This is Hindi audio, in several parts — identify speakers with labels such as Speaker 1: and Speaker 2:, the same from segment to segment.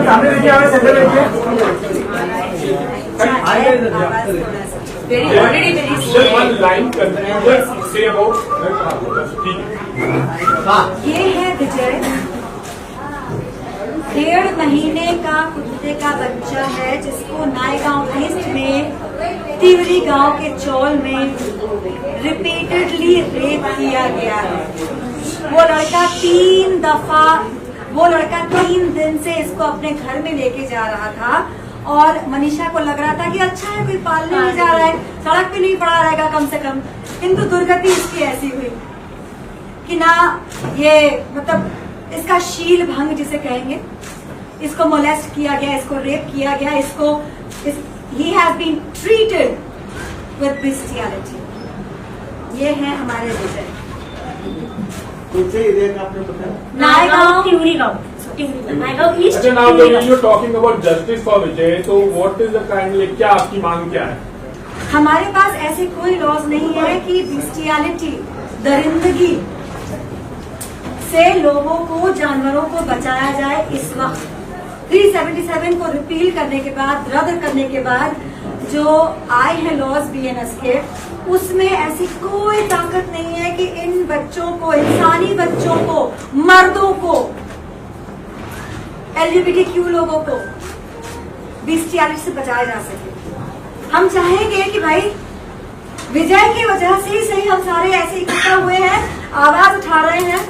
Speaker 1: सामने देखिए, आगे सेंटर देखिए।
Speaker 2: Just one line just say about
Speaker 3: ये है विजय, 1.5 महीने का कुत्ते का बच्चा है जिसको नायगांव ईस्ट में तिवरी गांव के चौल में रिपीटेडली रेप किया गया है। वो लड़का 3 दिन से इसको अपने घर में लेके जा रहा था और मनीषा को लग रहा था कि अच्छा है, कोई पालने नहीं जा रहा है, सड़क पे नहीं पड़ा रहेगा कम से कम। किंतु दुर्गति इसकी ऐसी हुई कि ना ये मतलब इसका शील भंग जिसे कहेंगे, इसको मोलेस्ट किया गया, इसको रेप किया गया, इसको ही has been treated with bestiality. ये है हमारे विजय। नायगांव तिवरी गांव, नायगांव ईस्ट।
Speaker 2: अच्छा, now you're talking about justice for Vijay, तो what is the kind, क्या आपकी मांग क्या है?
Speaker 3: हमारे पास ऐसे कोई लॉज नहीं है कि बेस्टियलिटी, दरिंदगी से लोगों को, जानवरों को बचाया जाए। इस वक्त 377 को रिपील करने के बाद, रद्द करने के बाद जो आए हैं लॉज बीएनएस के, उसमें ऐसी कोई ताकत नहीं है कि इन बच्चों को, इंसानी बच्चों को, मर्दों को, LGBTQ लोगों को बेस्टियलिटी से बचाया जा सके। हम चाहेंगे कि भाई विजय की वजह से ही सही हम सारे ऐसे इकट्ठा हुए हैं, आवाज उठा रहे हैं,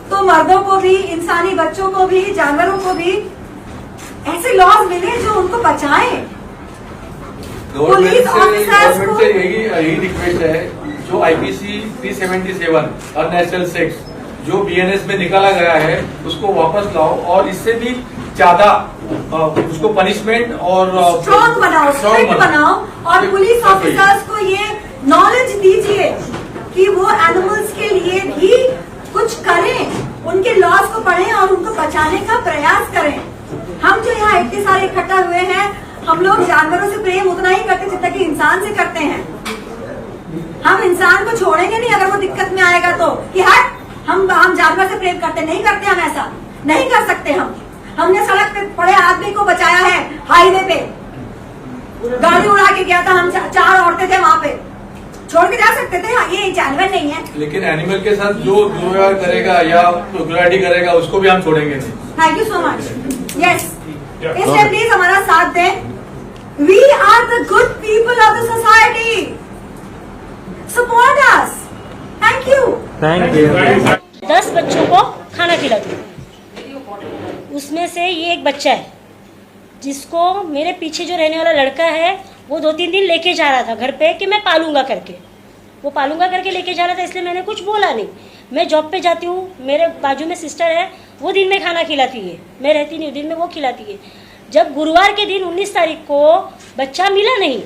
Speaker 3: तो मर्दों को भी, इंसानी बच्चों को भी, जानवरों को भी ऐसे लॉज मिले जो उनको बचाएं। पुलिस ऑफिसर्स को
Speaker 4: यही रिक्वेस्ट है, जो IPC 377 अननेचुरल सेक्स जो BNS में निकाला गया है उसको वापस लाओ और इससे भी ज्यादा उसको पनिशमेंट और
Speaker 3: स्ट्रॉन्ग बनाओ, स्ट्रिक्ट बनाओ और पुलिस ऑफिसर्स को ये नॉलेज दीजिए कि वो एनिमल्स के लिए भी कुछ करें, उनके लॉज को पढ़ें और उनको बचाने का प्रयास करें। हम जो यहाँ इतने सारे इकट्ठा हुए हैं, हम लोग जानवरों से प्रेम उतना ही करते जितना कि इंसान से करते हैं। हम इंसान को छोड़ेंगे नहीं अगर वो दिक्कत में आएगा तो, कि हट हम जानवर से प्रेम करते नहीं करते, हम ऐसा नहीं कर सकते। हमने सड़क पे पड़े आदमी को बचाया है, हाईवे पे गाड़ी उड़ा के गया था, हम 4 औरतें थे वहाँ पे, छोड़ के जा सकते थे, ये जानवर नहीं है।
Speaker 4: लेकिन एनिमल के साथ जो दुर्व्यवहार करेगा या क्रूरता करेगा उसको भी हम छोड़ेंगे नहीं।
Speaker 3: Thank you so much. Yes, इसलिए प्लीज हमारा साथ दें। We are the good people of the society, support us. Thank you.
Speaker 5: 10 बच्चों को खाना खिलाती हूँ, उसमें से ये एक बच्चा है जिसको मेरे पीछे जो रहने वाला लड़का है वो 2-3 दिन लेके जा रहा था घर पे कि मैं पालूंगा करके, वो पालूंगा करके लेके जा रहा था, इसलिए मैंने कुछ बोला नहीं। मैं जॉब पे जाती हूँ, मेरे बाजू में सिस्टर है, वो दिन में खाना खिलाती है, मैं रहती नहीं, दिन में वो खिलाती है। जब गुरुवार के दिन 19 तारीख को बच्चा मिला नहीं,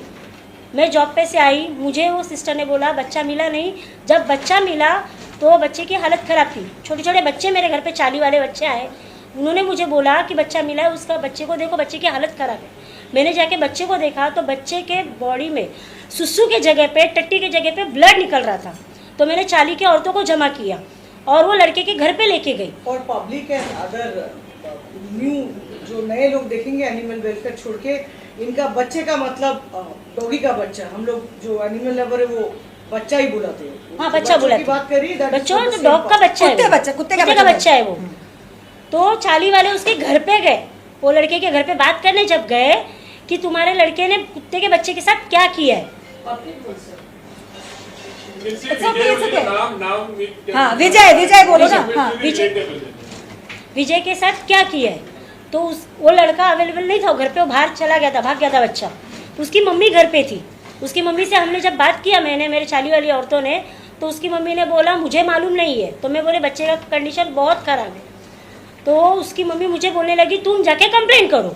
Speaker 5: मैं जॉब पे से आई, मुझे वो सिस्टर ने बोला बच्चा मिला नहीं। जब बच्चा मिला तो बच्चे की हालत ख़राब थी, छोटे छोटे बच्चे मेरे घर पे 40 वाले बच्चे आए, उन्होंने मुझे बोला कि बच्चा मिला है, उसका बच्चे को देखो, बच्चे की हालत ख़राब है। मैंने जाके बच्चे को देखा तो बच्चे के बॉडी में सुसु के जगह पे, टट्टी के जगह पे ब्लड निकल रहा था। तो मैंने 40 की औरतों को जमा किया और वो लड़के के घर पे लेके गई।
Speaker 6: और पब्लिक एंड अदर न्यू जो नए लोग देखेंगे एनिमल वेलफेयर छोड़ के, इनका बच्चे का मतलब डॉगी का बच्चा, हम लोग जो एनिमल लवर है वो बच्चा ही बुलाते हैं।
Speaker 5: हाँ, बच्चा बुलाते हैं।
Speaker 6: बात करी
Speaker 5: बच्चों तो डॉग का बच्चा है, कुत्ते का बच्चा है वो। तो 40 वाले उसके घर पे गए, वो लड़के के घर पे बात करने जब गए कि तुम्हारे लड़के ने कुत्ते के बच्चे के साथ क्या किया है।
Speaker 3: हाँ, विजय बोलो ना। हाँ,
Speaker 5: विजय के साथ क्या किया है, तो वो लड़का अवेलेबल नहीं था घर पे, वो बाहर चला गया था, भाग गया था बच्चा। उसकी मम्मी घर पे थी, उसकी मम्मी से हमने जब बात किया, मैंने, मेरे 40 वाली औरतों ने, तो उसकी मम्मी ने बोला मुझे मालूम नहीं है। तो मैं बोले बच्चे का कंडीशन बहुत ख़राब है। तो उसकी मम्मी मुझे बोलने लगी तुम जाके कंप्लेंट करो।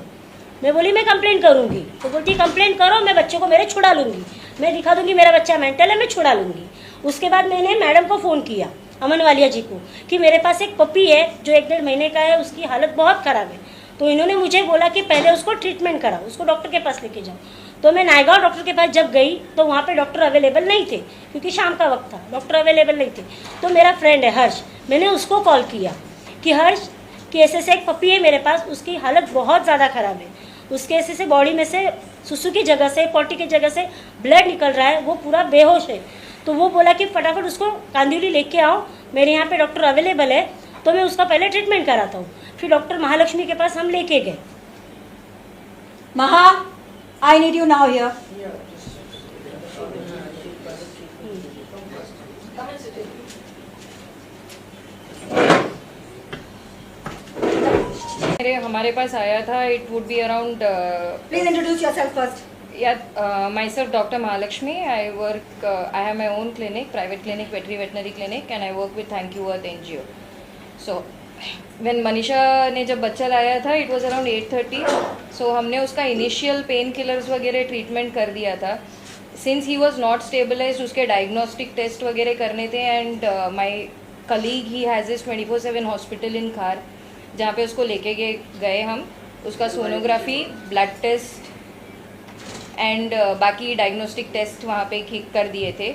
Speaker 5: मैं बोली मैं कंप्लेंट करूँगी। तो बोलती कंप्लेंट करो, मैं बच्चे को मेरे छुड़ा लूँगी, मैं दिखा दूँगी मेरा बच्चा मेंटल है, मैं छुड़ा लूँगी। उसके बाद मैंने मैडम को फ़ोन किया, अमन वालिया जी को, कि मेरे पास एक पपी है जो 1-1.5 महीने का है, उसकी हालत बहुत ख़राब है। तो इन्होंने मुझे बोला कि पहले उसको ट्रीटमेंट कराओ, उसको डॉक्टर के पास लेके जाओ। तो मैं नायगांव डॉक्टर के पास जब गई तो वहाँ पे डॉक्टर अवेलेबल नहीं थे, क्योंकि शाम का वक्त था, डॉक्टर अवेलेबल नहीं थे। तो मेरा फ्रेंड है हर्ष, मैंने उसको कॉल किया कि हर्ष कि ऐसे से एक पपी है मेरे पास, उसकी हालत बहुत ज़्यादा ख़राब है, उसके ऐसे से बॉडी में से सुसु की जगह से, पॉटी की जगह से ब्लड निकल रहा है, वो पूरा बेहोश है। तो वो बोला कि फटाफट उसको कांदिवली लेके आओ, मेरे यहाँ पे डॉक्टर अवेलेबल है, तो मैं उसका पहले ट्रीटमेंट कराता हूँ। फिर डॉक्टर महालक्ष्मी के पास हम लेके गए।
Speaker 3: महा, I need you now here.
Speaker 1: हमारे पास आया था, it would be around
Speaker 3: please introduce yourself first.
Speaker 1: myself Dr. Mahalakshmi. I work, I have my own clinic, private clinic, veterinary clinic, and I work with Thank You Earth NGO. So when Manisha ने जब बच्चा लाया था, it was around 8:30. So हमने उसका initial pain killers वगैरह treatment कर दिया था. Since he was not stabilized, उसके diagnostic test वगैरह करने थे, and my colleague he has this 24/7 hospital in Khar, जहाँ पे उसको लेके गए हम, उसका सोनोग्राफी, ब्लड टेस्ट एंड बाकी डायग्नोस्टिक टेस्ट वहाँ पे कर दिए थे।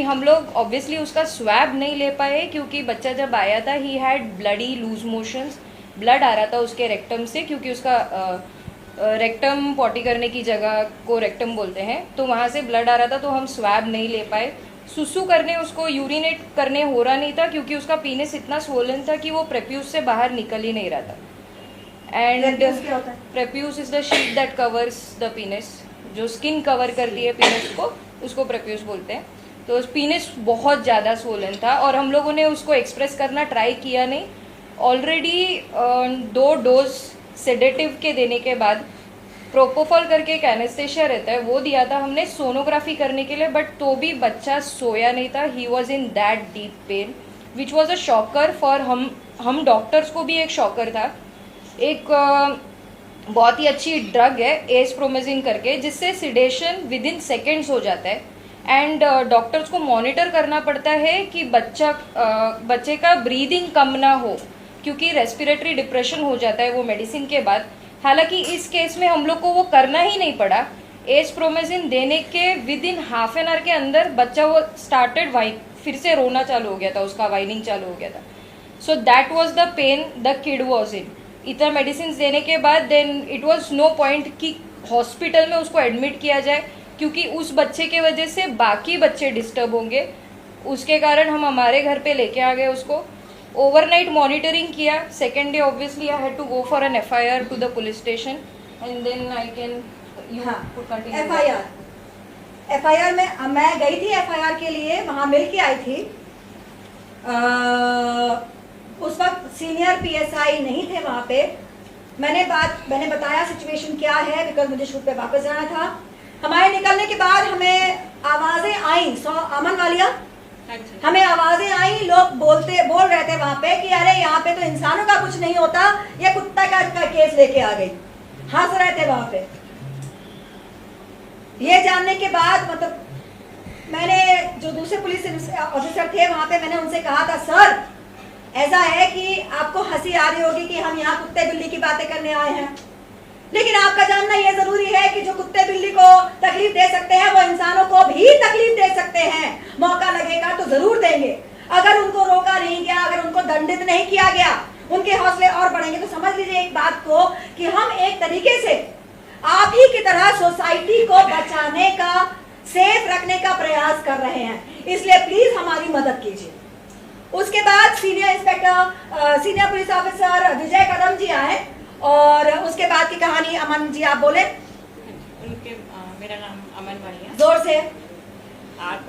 Speaker 1: हम लोग ऑब्वियसली उसका स्वैब नहीं ले पाए क्योंकि बच्चा जब आया था he had bloody loose motions, blood आ रहा था उसके रेक्टम से, क्योंकि उसका रेक्टम पॉटी करने की जगह को रेक्टम बोलते हैं, तो वहाँ से ब्लड आ रहा था, तो हम स्वैब नहीं ले पाए। सुसु करने उसको यूरिनेट करने हो रहा नहीं था क्योंकि उसका पीनिस इतना स्वोलन था कि वो प्रेप्यूस से बाहर निकल ही नहीं रहा था। And prepuce is the sheet that covers the penis, जो स्किन कवर करती है पीनिस को, उसको प्रेप्यूस बोलते हैं। तो पीनिस बहुत ज़्यादा स्वोलन था और हम लोगों ने उसको एक्सप्रेस करना ट्राई किया नहीं। ऑलरेडी 2 डोज सेडेटिव के देने के बाद प्रोपोफॉल करके एक एनेस्थेशिया रहता है, वो दिया था हमने सोनोग्राफी करने के लिए, बट तो भी बच्चा सोया नहीं था। He was in that deep pain which was a shocker for हम डॉक्टर्स को भी एक शॉकर था। एक बहुत ही अच्छी ड्रग है एस्प्रोमेजिन करके, जिससे सिडेशन विद इन सेकेंड्स हो जाता है, एंड डॉक्टर्स को मॉनिटर करना पड़ता है कि बच्चे का ब्रीदिंग कम ना हो, क्योंकि रेस्पिरेटरी डिप्रेशन हो जाता है वो मेडिसिन के बाद। हालांकि इस केस में हम लोग को वो करना ही नहीं पड़ा। एस्प्रोमेजिन देने के with in half an hour के अंदर बच्चा वो स्टार्टेड फिर से रोना चालू हो गया था, उसका वाइनिंग चालू हो गया था। So that was the pain the kid was in. इतना मेडिसिन देने के बाद then it was no point कि हॉस्पिटल में उसको एडमिट किया जाए, क्योंकि उस बच्चे के वजह से बाकी बच्चे डिस्टर्ब होंगे। उसके कारण हम हमारे घर पे लेके आ गए उसको, ओवरनाइट मॉनिटरिंग किया। Second day obviously I had to go for an FIR to the police station, and then I can
Speaker 3: FIR में मैं गई थी FIR के लिए, वहाँ मिल के आई थी। उस वक्त सीनियर PSI नहीं थे वहाँ पे। मैंने बताया सिचुएशन क्या है, बिकॉज मुझे शूट पे वापस जाना था। हमारे निकलने के बाद हमें आवाजें आई, अमन वालिया, हमें आवाजें आई, लोग बोल रहे थे वहाँ पे कि अरे यहाँ पे तो इंसानों का कुछ नहीं होता, ये कुत्ता का केस लेके आ गई, हंस रहे थे वहाँ पे। ये जानने के बाद मतलब मैंने जो दूसरे पुलिस ऑफिसर थे वहाँ पे, मैंने उनसे कहा था सर ऐसा है कि आपको हंसी आ रही होगी कि हम यहाँ कुत्ते बिल्ली की बातें करने आए हैं, लेकिन आपका जानना ये जरूरी है कि जो कुत्ते बिल्ली को तकलीफ दे सकते हैं वो इंसानों को भी तकलीफ दे सकते हैं। मौका लगेगा तो जरूर देंगे। अगर उनको रोका नहीं गया, अगर उनको दंडित नहीं किया गया, उनके हौसले और बढ़ेंगे। तो समझ लीजिए एक बात को कि हम एक तरीके से आप ही की तरह सोसाइटी को बचाने का, सेफ रखने का प्रयास कर रहे हैं, इसलिए प्लीज हमारी मदद कीजिए। उसके बाद सीनियर पुलिस ऑफिसर विजय कदम जी आए और उसके बाद की कहानी अमन जी आप बोले।
Speaker 7: मेरा नाम अमन वालिया,
Speaker 3: जोर से।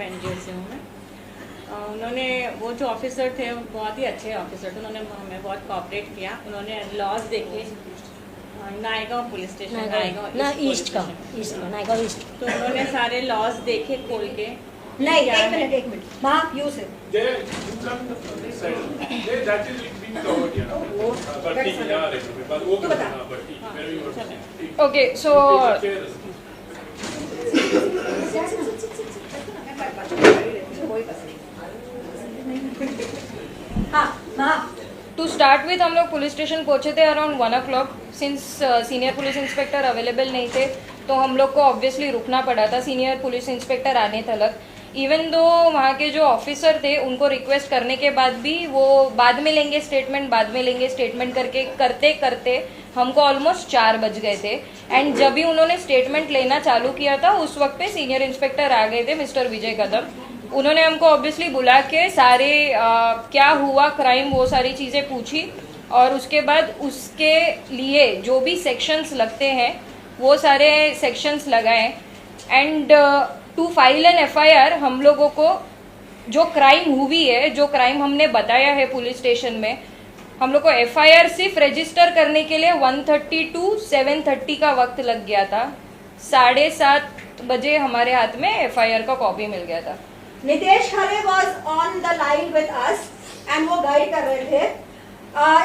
Speaker 7: NGO से हूँ मैं। उन्होंने, वो जो ऑफिसर थे बहुत ही अच्छे ऑफिसर थे, उन्होंने हमें बहुत कोऑपरेट किया। उन्होंने लॉज देखे, Naigaon police station, Naigaon east का
Speaker 5: नायगांव ईस्ट,
Speaker 7: तो उन्होंने सारे लॉज देखे खोल के।
Speaker 3: नहीं, एक minute ma'am you say
Speaker 1: okay. So to start with हम लोग पुलिस स्टेशन पहुंचे थे around 1 o'clock। Since senior police inspector available नहीं थे तो हम लोग को ऑब्वियसली रुकना पड़ा था सीनियर पुलिस इंस्पेक्टर आने तक। इवन दो वहाँ के जो ऑफिसर थे उनको रिक्वेस्ट करने के बाद भी वो बाद में लेंगे स्टेटमेंट करके करते करते हमको ऑलमोस्ट 4 बज गए थे। एंड जब भी उन्होंने स्टेटमेंट लेना चालू किया था उस वक्त पे सीनियर इंस्पेक्टर आ गए थे, मिस्टर विजय कदम। उन्होंने हमको ऑब्वियसली बुला के सारे क्या हुआ क्राइम वो सारी चीज़ें पूछी और उसके बाद उसके लिए जो भी सेक्शंस लगते हैं वो सारे सेक्शंस लगाए। And to file an FIR हम लोगों को जो क्राइम हुई है, जो क्राइम हमने बताया है पुलिस स्टेशन में, हम लोग को FIR सिर्फ रजिस्टर करने के लिए 1:30 to 7:30 का वक्त लग गया था। 7:30 बजे हमारे हाथ में FIR का कॉपी मिल गया था।
Speaker 3: Nitesh Khare was on the line with us and वो गाइड कर रहे थे।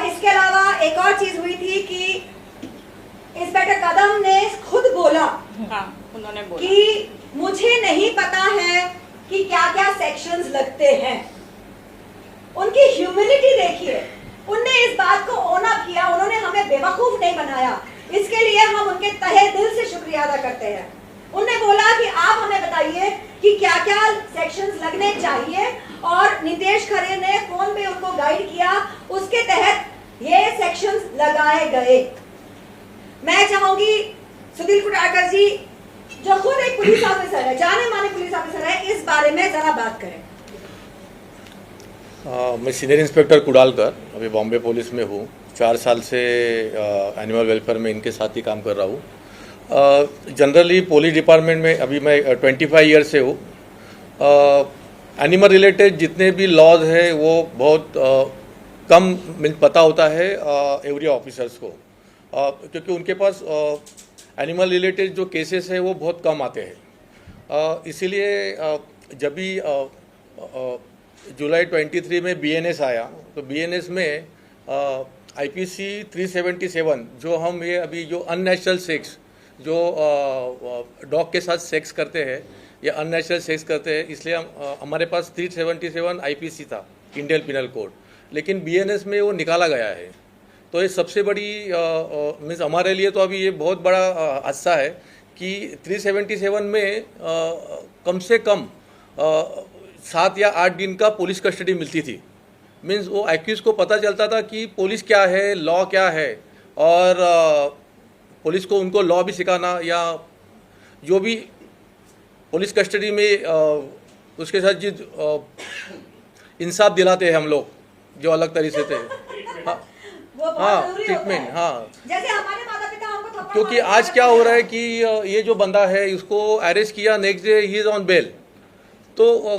Speaker 3: इसके अलावा एक और चीज हुई थी कि इंस्पेक्टर कदम ने खुद बोला,
Speaker 7: हाँ उन्होंने बोला
Speaker 3: कि मुझे नहीं पता है कि क्या क्या सेक्शंस लगते हैं। उनकी ह्यूमिलिटी देखिए, उनने इस बात को ओन अप किया, उन्होंने हमें बेवकूफ नहीं बनाया। इसके लिए हम उनके तहे दिल से शुक्रिया अदा करते हैं। उन्होंने बोला कि आप हमें बताइए कि क्या क्या सेक्शंस लगने चाहिए और नितेश खरे ने फोन पे उनको गाइड किया, उसके तहत ये सेक्शंस लगाए गए। मैं चाहूंगी सुधीर कुटारकर जी जो खुद एक पुलिस ऑफिसर है, जाने माने पुलिस ऑफिसर है, इस बारे में जरा बात करें।
Speaker 4: मैं सीनियर इंस्पेक्टर कुडालकर अभी बॉम्बे पुलिस में हूँ। 4 साल से एनिमल वेलफेयर में इनके साथ ही काम कर रहा हूँ। जनरली पुलिस डिपार्टमेंट में अभी मैं 25 ईयर से हूँ। एनिमल रिलेटेड जितने भी लॉज है वो बहुत कम पता होता है एवरी ऑफिसर्स को, क्योंकि उनके पास एनिमल रिलेटेड जो केसेस है वो बहुत कम आते हैं। इसीलिए जब भी जुलाई 23 में BNS आया तो BNS में IPC 377 जो हम ये अभी जो अननेचुरल सेक्स जो डॉग के साथ सेक्स करते हैं या अननेचुरल सेक्स करते हैं, इसलिए हमारे पास 377 IPC था, इंडियन पिनल कोड, लेकिन BNS में वो निकाला गया है। तो ये सबसे बड़ी मीन्स हमारे लिए तो अभी ये बहुत बड़ा हादसा है कि 377 में कम से कम 7 या 8 दिन का पुलिस कस्टडी मिलती थी। मीन्स वो एक्यूज को पता चलता था कि पुलिस क्या है, लॉ क्या है, और पुलिस को उनको लॉ भी सिखाना या जो भी पुलिस कस्टडी में उसके साथ जो इंसाफ दिलाते हैं हम लोग, जो अलग तरीके से थे। हाँ ट्रीटमेंट, हाँ
Speaker 3: जैसे हमारे माता पिता हमको थप्पड़
Speaker 4: क्योंकि आज क्या हो रहा है कि ये जो बंदा है इसको अरेस्ट किया, next day he is on bail. तो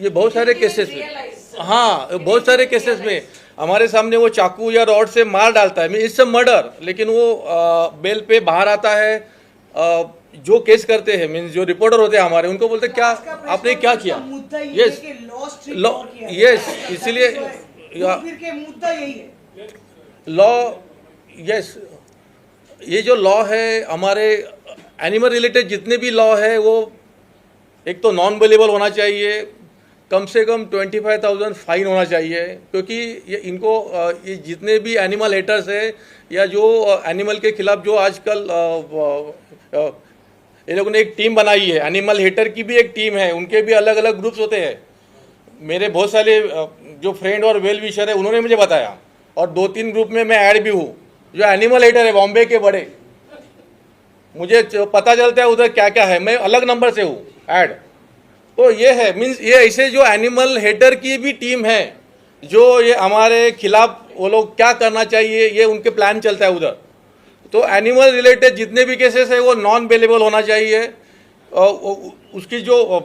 Speaker 4: ये बहुत सारे केसेस में, हाँ बहुत सारे केसेस में हमारे सामने वो चाकू या रॉड से मार डालता है, इट्स अ मर्डर, लेकिन वो बेल पे बाहर आता है। जो केस करते हैं मीन्स जो रिपोर्टर होते हैं हमारे, उनको बोलते क्या आपने क्या किया। यस यस, इसीलिए
Speaker 6: मुद्दा यही है
Speaker 4: लॉ। यस, ये जो लॉ है हमारे एनिमल रिलेटेड जितने भी लॉ है वो एक तो नॉन अवेलेबल होना चाहिए, कम से कम 25,000 फाइन होना चाहिए, क्योंकि ये इनको ये जितने भी एनिमल हेटर्स है या जो एनिमल के खिलाफ जो आजकल ये लोगों ने एक टीम बनाई है, एनिमल हेटर की भी एक टीम है, उनके भी अलग अलग ग्रुप्स होते हैं। मेरे बहुत सारे जो फ्रेंड और वेल विशर है उन्होंने मुझे बताया, और 2-3 ग्रुप में मैं ऐड भी हूँ जो एनिमल हेटर है बॉम्बे के बड़े, मुझे पता चलता है उधर क्या क्या है, मैं अलग नंबर से हूँ ऐड। तो ये है मीन्स ये ऐसे जो एनिमल हेटर की भी टीम है जो ये हमारे खिलाफ वो लोग क्या करना चाहिए ये उनके प्लान चलता है उधर। तो एनिमल रिलेटेड जितने भी केसेस है वो नॉन अवेलेबल होना चाहिए। उसकी जो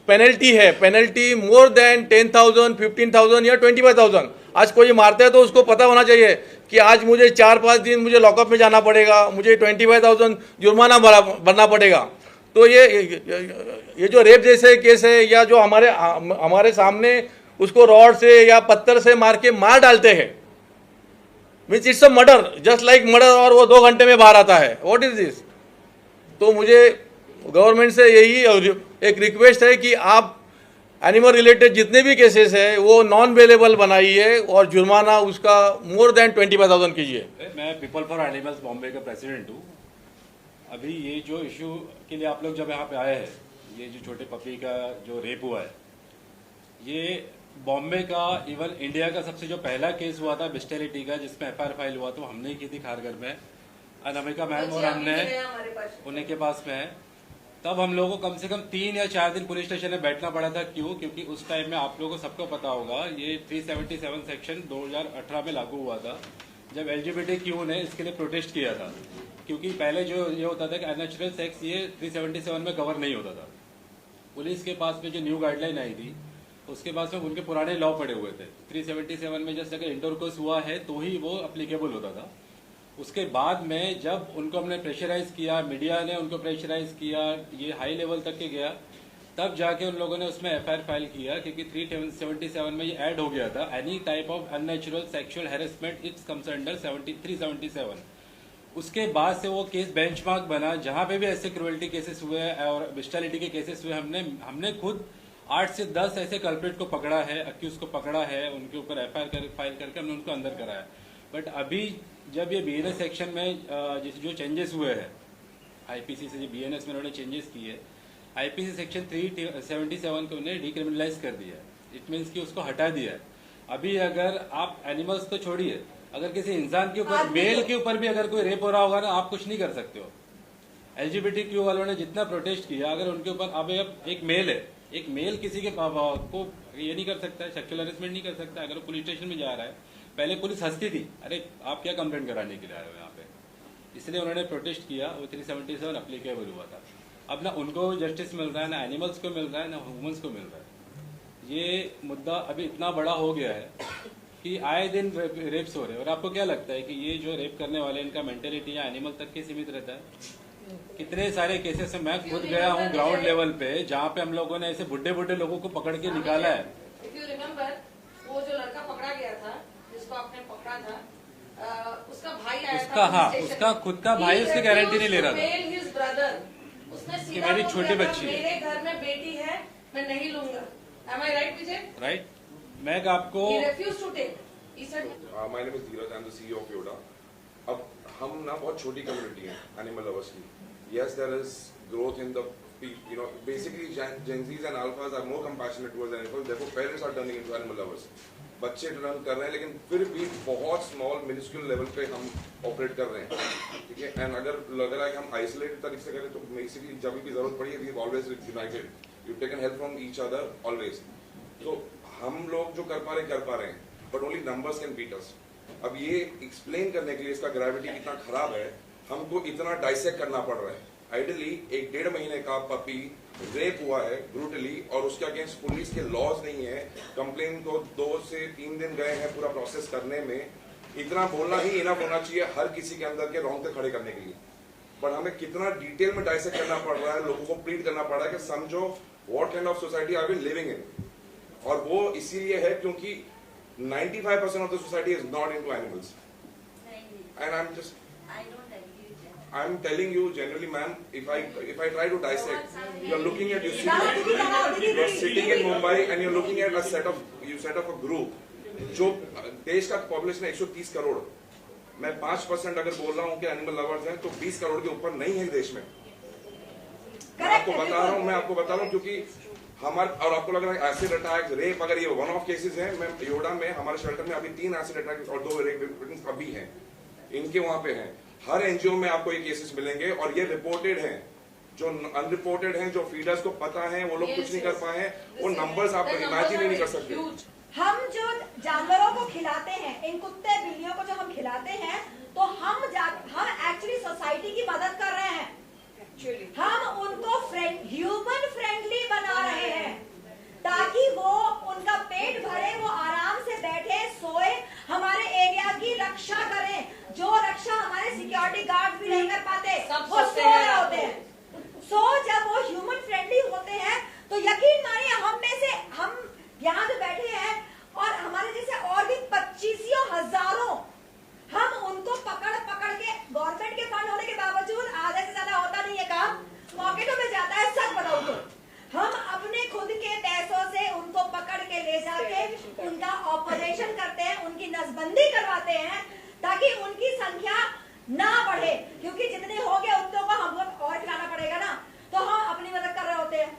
Speaker 4: पेनल्टी है, पेनल्टी मोर देन 10,000, 15,000 या 25,000। आज कोई मारता है तो उसको पता होना चाहिए कि आज मुझे 4-5 दिन मुझे लॉकअप में जाना पड़ेगा, मुझे 25,000 जुर्माना भरना पड़ेगा। तो ये जो रेप जैसे केस है या जो हमारे सामने उसको रॉड से या पत्थर से मार के मार डालते हैं, means it's a murder, just like murder, और वो 2 घंटे में बाहर आता है। What is this? तो मुझे गवर्नमेंट से यही एक रिक्वेस्ट है कि आप एनिमल रिलेटेड जितने भी केसेस है वो नॉन अवेलेबल बनाइए और जुर्माना उसका मोर देन 25,000 कीजिए।
Speaker 8: मैं पीपल फॉर एनिमल्स बॉम्बे का प्रेसिडेंट हूँ। अभी ये जो इशू के लिए आप लोग जब यहाँ पे आए हैं, ये जो छोटे पपी का जो रेप हुआ है, ये बॉम्बे का, इवन इंडिया का सबसे जो पहला केस हुआ था बिस्टेलिटी का, जिसमें एफआईआर फाइल हुआ, तो हमने की थी खारघर में, अनामिका मैम और हमने उन्हीं के पास में है। तब हम लोगों को कम से कम 3 या 4 दिन पुलिस स्टेशन में बैठना पड़ा था। क्यों? क्योंकि उस टाइम में आप लोगों को सबको पता होगा, ये 377 सेक्शन 2018 में लागू हुआ था, जब LGBTQ ने इसके लिए प्रोटेस्ट किया था। क्योंकि पहले जो ये होता था कि अननेचुरल सेक्स ये 377 में कवर नहीं होता था। पुलिस के पास में जो न्यू गाइडलाइन आई थी, उसके पास में उनके पुराने लॉ पड़े हुए थे। 377 में जैसे अगर इंटरकोर्स हुआ है तो ही वो अप्लीकेबल होता था। उसके बाद में जब उनको हमने प्रेशराइज किया, मीडिया ने उनको प्रेशराइज किया, ये हाई लेवल तक के गया, तब जाके उन लोगों ने उसमें एफआईआर फाइल किया। क्योंकि 377 में ये ऐड हो गया था, any type of unnatural sexual harassment it's comes under 377। उसके बाद से वो केस बेंचमार्क बना। जहां पे भी ऐसे क्रुएल्टी केसेस हुए और बिस्टेलिटी के केसेस हुए, हमने खुद 8 से 10 ऐसे कल्प्रिट को पकड़ा है, अक्यूज को पकड़ा है, उनके ऊपर एफआईआर फाइल करके हमने उनको अंदर कराया। बट अभी जब ये BNS सेक्शन में जो चेंजेस हुए हैं, IPC से जो BNS में उन्होंने चेंजेस किए, IPC सेक्शन 377 को उन्हें डिक्रिमिनलाइज कर दिया है। इट मीन्स कि उसको हटा दिया है। अभी अगर आप एनिमल्स तो छोड़िए, अगर किसी इंसान के ऊपर, मेल के ऊपर भी अगर कोई रेप हो रहा होगा ना, आप कुछ नहीं कर सकते हो। LGBTQ वालों ने जितना प्रोटेस्ट किया, अगर उनके ऊपर, अब एक मेल है, एक मेल किसी के को ये नहीं कर सकता है, सेक्सुअल हेरेसमेंट नहीं कर सकता। अगर वो पुलिस स्टेशन में जा रहा है, पहले पुलिस हंसती थी, अरे आप क्या कंप्लेंट कराने के लिए आए हो यहाँ पे, इसलिए उन्होंने प्रोटेस्ट किया। वो 377 अप्लीकेबल हुआ था। अब ना उनको जस्टिस मिल रहा है, ना एनिमल्स को मिल रहा है, ना ह्यूमंस को मिल रहा है। ये मुद्दा अभी इतना बड़ा हो गया है कि आए दिन रेप्स हो रहे हैं। और आपको क्या लगता है कि ये जो रेप करने वाले, इनका मेंटेलिटी या एनिमल तक के सीमित रहता है? कितने सारे केसेस में मैं खुद गया हूँ ग्राउंड लेवल पे, जहाँ पे हम लोगों ने ऐसे बुढ़े लोगों को पकड़ के निकाला है।
Speaker 9: If you remember, वो जो लड़का पकड़ा गया था, जिसको आपने पकड़ा था, उसका भाई आया
Speaker 8: उसका,
Speaker 9: था,
Speaker 8: हाँ, उसका खुद का भाई उसकी गारंटी नहीं ले रहा था
Speaker 9: his brother, उसने
Speaker 8: कि
Speaker 9: सीधा
Speaker 8: मेरी
Speaker 9: बोल
Speaker 8: छोटी
Speaker 9: दिया,
Speaker 8: बच्ची है,
Speaker 9: मेरे घर में बेटी है, मैं नहीं लूंगा। Am I right, Vijay?
Speaker 8: Right? मैं आपको,
Speaker 9: He refused to take. He said,
Speaker 10: My name is Dheeraj, I'm the CEO of Yoda. अब हम ना बहुत छोटी कम्युनिटी है एनिमल लवर्स की। Yes, there is growth in the, basically Gen Zs and Alphas are more compassionate towards animals. Therefore, parents are turning into animal lovers. बच्चे टर्न कर रहे हैं, लेकिन फिर भी बहुत स्मॉल मिनिस्क्यूल लेवल पे हम ऑपरेट कर रहे हैं, ठीक है। एंड अगर लग रहा है कि हम आइसोलेटेड तरीके से करें, तो बेसिकली जब भी जरूरत पड़ी है, we always united, you taken help from each other always. तो हम लोग जो कर पा रहे हैं, but only numbers can beat us. अब ये एक्सप्लेन करने के लिए इसका ग्रेविटी कितना खराब है, हमको इतना डाइसेक्ट करना पड़ रहा है। आइडियली एक 1.5 महीने का पपी रेप हुआ है ब्रूटली, और उसके अगेंस्ट पुलिस के लॉज नहीं है। कंप्लेन को 2 से 3 दिन गए हैं पूरा प्रोसेस करने में। इतना बोलना ही इनफ होना चाहिए हर किसी के अंदर के रोंगटे खड़े करने के लिए। पर हमें कितना डिटेल में डाइसेक्ट करना पड़ रहा है, लोगों को प्लीड करना पड़ रहा है कि समझो what kind of society are we living in. और वो इसीलिए है क्योंकि 95% of the society is not into animals. And I'm telling you genuinely, ma'am, if I try to dissect, you're looking at, you're sitting in Mumbai and you're looking at a set of a group, जो देश का पॉपुलेशन है 130 करोड़, मैं 5% अगर बोल रहा हूँ कि एनिमल लवर्स हैं, तो 20 करोड़ के ऊपर नहीं है देश में। मैं आपको बता रहा हूँ क्योंकि और आपको लग रहा है एसिड अटैक, रेप, अगर ये वन ऑफ केसेस हैं, मैं योडा में हमारे शेल्टर में अभी 3 एसिड अटैक और 2 रेप अभी हैं, इनके वहां पे हैं। हर एनजीओ में आपको ये केसेस मिलेंगे, और ये रिपोर्टेड हैं। जो अनरिपोर्टेड हैं, जो फीडर्स को पता है, वो लोग कुछ नहीं कर पाए हैं, वो नंबर्स आप इमेजिन ही नहीं कर सकते।
Speaker 3: हम जो जानवरों को खिलाते हैं, इन कुत्ते बिल्लियों को जो हम खिलाते हैं, तो हम एक्चुअली सोसाइटी की मदद कर रहे हैं। हम उनको ह्यूमन फ्रेंडली बना रहे हैं, ताकि वो उनका पेट भरे, वो आराम से बैठे सोए, हमारे एरिया की रक्षा करें। जो रक्षा हमारे सिक्योरिटी गार्ड भी नहीं कर पाते, वो सो रहे होते हैं। जब वो ह्यूमन फ्रेंडली होते हैं, तो यकीन मानिए हम यहाँ जो बैठे हैं, और हमारे जैसे और भी 25 हजारों, हम उनको पकड़ के, गवर्नमेंट के फंड होने के बावजूद आधे से ज्यादा होता नहीं है काम, पॉकेटों में जाता है। सच बताओ तो हम अपने खुद के पैसों से उनको पकड़ के ले जाके उनका ऑपरेशन करते हैं, उनकी नसबंदी करवाते हैं, ताकि उनकी संख्या ना बढ़े। क्योंकि जितने हो गए उतनों को हमको और खिलाना पड़ेगा ना, तो हम अपनी मदद कर रहे होते हैं।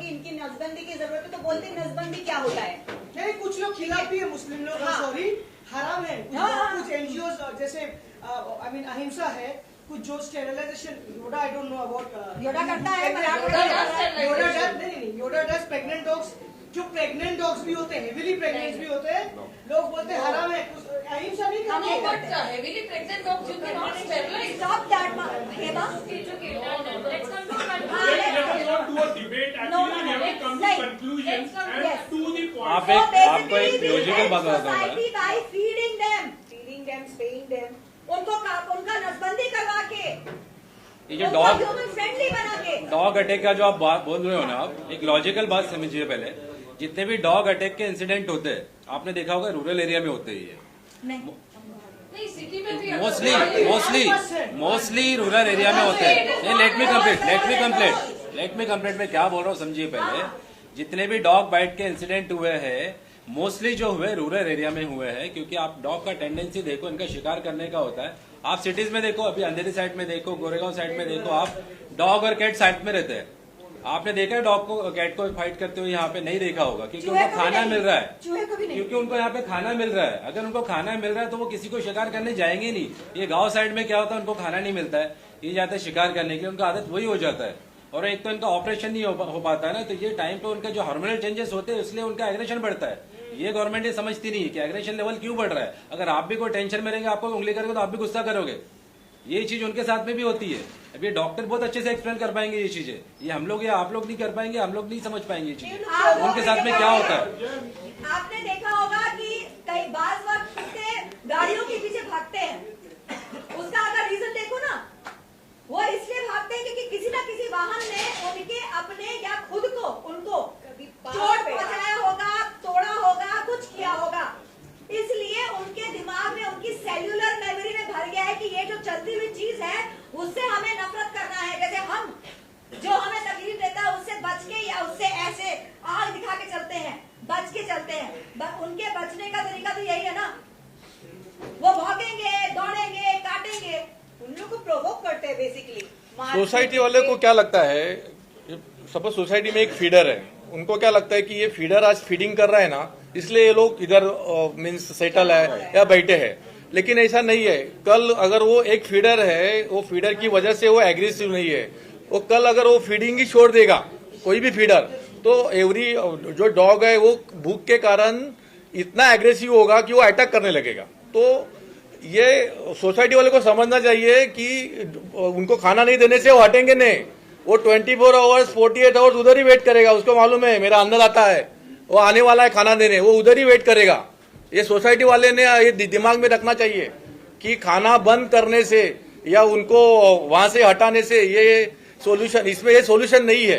Speaker 3: कि इनकी नसबंदी की जरूरत है, तो बोलते हैं नसबंदी क्या होता है?
Speaker 6: नहीं, कुछ लोग खिलाफ भी है मुस्लिम लोग, सॉरी, हराम है। कुछ एनजीओ जैसे आई मीन अहिंसा है, कुछ जो sterilisation, Yoda I don't know about,
Speaker 3: Yoda करता है,
Speaker 6: योडा डज प्रेग्नेंट डॉग्स, जो प्रेग्नेंट डॉग्स भी होते हैं, हेवीली प्रेग्नेंट भी होते हैं, लोग बोलते हैं हराम है, अहिंसा नहीं करनी है।
Speaker 9: But heavily pregnant dogs you cannot sterilize.
Speaker 3: Stop that, Hema.
Speaker 9: Let's come to a
Speaker 2: Let us not do a debate.
Speaker 3: No,
Speaker 2: Actually, we have to come to
Speaker 3: like,
Speaker 2: conclusions and
Speaker 3: yes.
Speaker 2: to the point.
Speaker 8: आप आपको एक लॉजिकल बात बताता हूँ
Speaker 3: Society by feeding them, spaying them, उनका नसबंदी करवा के,
Speaker 8: ये जो डॉग
Speaker 3: ह्यूमन फ्रेंडली बना के।
Speaker 8: डॉग अटैक का जो आप बात बोल रहे हो ना, आप एक लॉजिकल बात समझिए। पहले जितने भी डॉग अटैक के इंसिडेंट होते हैं, आपने देखा होगा रूरल एरिया में होते ही है।
Speaker 9: नहीं, सिटी में भी
Speaker 8: मोस्टली रूरल एरिया में होते हैं। लेट मी कंप्लीट मैं क्या बोल रहा हूँ समझिए। पहले जितने भी डॉग बाइट के इंसिडेंट हुए हैं, मोस्टली जो हुए रूरल एरिया में हुए हैं, क्योंकि आप डॉग का टेंडेंसी देखो, इनका शिकार करने का होता है। आप सिटीज में देखो, अभी अंधेरी साइड में देखो, गोरेगांव साइड में देखो, आप डॉग और कैट साइड में रहते हैं। आपने देखा है डॉग को कैट को फाइट करते हुए? यहाँ पे नहीं देखा होगा, क्योंकि उनको खाना मिल रहा है, क्योंकि उनको यहाँ पे खाना मिल रहा है। अगर उनको खाना मिल रहा है तो वो किसी को शिकार करने जाएंगे नहीं। ये गांव साइड में क्या होता है, उनको खाना नहीं मिलता है, ये जाते हैं शिकार करने के लिए, उनका आदत वही हो जाता है। और एक तो इनका ऑपरेशन नहीं हो पाता है ना, तो ये टाइम पे उनके जो हार्मोनल चेंजेस होते हैं, इसलिए उनका एग्रेशन बढ़ता है। ये गवर्नमेंट ये समझती नहीं है कि एग्रेशन लेवल क्यों बढ़ रहा है। अगर आप भी कोई टेंशन में रहेंगे, आपको उंगली करोगे तो आप भी गुस्सा करोगे। ये चीज उनके साथ में भी होती है। अब ये डॉक्टर बहुत अच्छे से एक्सप्लेन कर पाएंगे ये चीजें, ये हम लोग या आप लोग नहीं कर पाएंगे, हम लोग नहीं समझ पाएंगे ये चीजें उनके साथ में क्या होता है।
Speaker 3: आपने देखा होगा कि कई बार वक्त से गाड़ियों के पीछे भागते हैं, उसका अगर रीजन देखो ना, वो इसलिए भागते हैं क्योंकि किसी ना किसी वाहन ने उनके अपने या खुद को उनको चोट पहुंचाया होगा, तोड़ा होगा, कुछ किया होगा। इसलिए उनके दिमाग में, उनकी सेल्यूलर मेमोरी में भर गया है कि ये जो चलती हुई चीज है उससे हमें नफरत करना है। जैसे हम जो हमें तकलीफ देता है उससे बच के या उससे ऐसे आग दिखा के चलते हैं, बच के चलते हैं। उनके बचने का तरीका तो यही है ना, वो भागेंगे, दौड़ेंगे, काटेंगे, उन लोग को प्रोवोक करते हैं बेसिकली।
Speaker 4: सोसाइटी वाले को क्या लगता है, सपोज सोसाइटी में एक फीडर है, उनको क्या लगता है कि ये फीडर आज फीडिंग कर रहा है ना, इसलिए ये लोग इधर मीन्स सेटल है या बैठे हैं। लेकिन ऐसा नहीं है। कल अगर वो एक फीडर है, वो फीडर की वजह से वो एग्रेसिव नहीं है, वो कल अगर वो फीडिंग ही छोड़ देगा कोई भी फीडर, तो एवरी जो डॉग है वो भूख के कारण इतना एग्रेसिव होगा कि वो अटैक करने लगेगा। तो ये सोसाइटी वाले को समझना चाहिए कि उनको खाना नहीं देने से वो हटेंगे नहीं। वो 24 आवर्स 48 आवर्स उधर ही वेट करेगा। उसको मालूम है मेरा अंदर आता है, वो आने वाला है खाना देने, वो उधर ही वेट करेगा। ये सोसाइटी वाले ने ये दिमाग में रखना चाहिए कि खाना बंद करने से या उनको वहां से हटाने से ये सोल्यूशन, इसमें ये सोल्यूशन नहीं है।